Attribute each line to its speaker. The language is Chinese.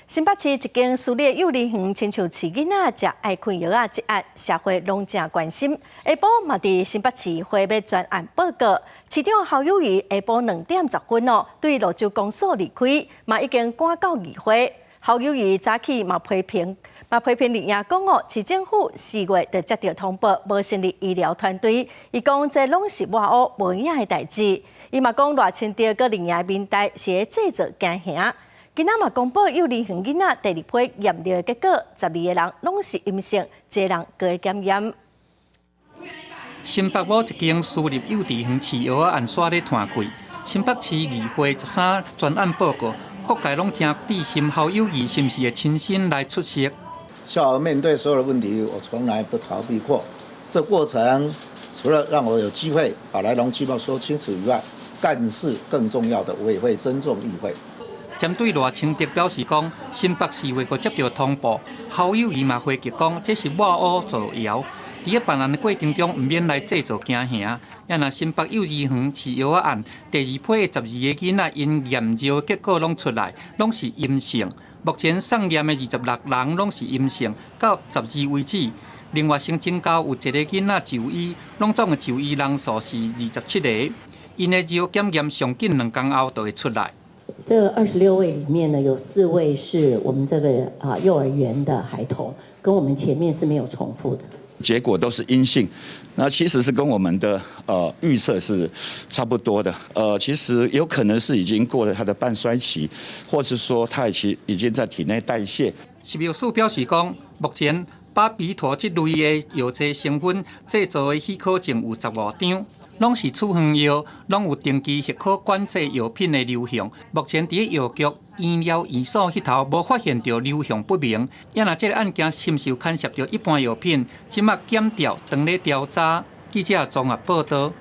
Speaker 1: 新北市一间私立幼儿园亲像饲囡仔食爱困药一案，社会拢正关心。下晡嘛，伫新北市回要专案报告，市长侯友宜下晡2点10分对罗州公所离开，嘛已经赶到议会。侯友宜早起嘛批评林爷讲市政府4月就接到通报，无成立医疗团队，伊讲这拢是外屋无影的代志。伊嘛讲赖清德佮林爷面代是制造惊吓。今仔嘛公布幼儿园囡仔第2批验尿结果，12个人拢是阴性，一个人各检验。
Speaker 2: 新北某一间私立幼稚园饲药案煞咧摊开，新北市议会13专案报告，各界拢正关心侯友宜是不是会亲身来出席。
Speaker 3: 校儿面对所有的问题，我从来不逃避过。这过程除了让我有机会把来龙去脉说清楚以外，干事更重要的，我也会尊重议会。
Speaker 2: 针对赖清德表示讲，新北4月接到通报，侯友宜嘛回击讲，这是外屋造谣。伫个办案的过程中，唔免来制造惊吓。也若新北幼儿园饲药案第2批的12个囡仔因验尿结果拢出来，拢是阴性。目前送验的26人拢是阴性，到12为止。另外，新增加有1个囡仔就医，拢总的就医人数是27个。因的尿检验上紧2天后就会出来。
Speaker 4: 这26位里面呢，有4位是我们这个幼儿园的孩童，跟我们前面是没有重复的。
Speaker 5: 结果都是阴性，那其实是跟我们的预测是差不多的。其实有可能是已经过了它的半衰期，或是说它已经在体内代谢。
Speaker 2: 食药署表示讲，目前巴比妥这类的药剂成分制造的许可证有15张，拢是处方药，拢有定期许可管制药品的流向。目前伫药局、医疗院所迄头无发现到流向不明。也若这个案件是毋是有牵涉到一般药品，即马检调当咧调查。记者综合报道。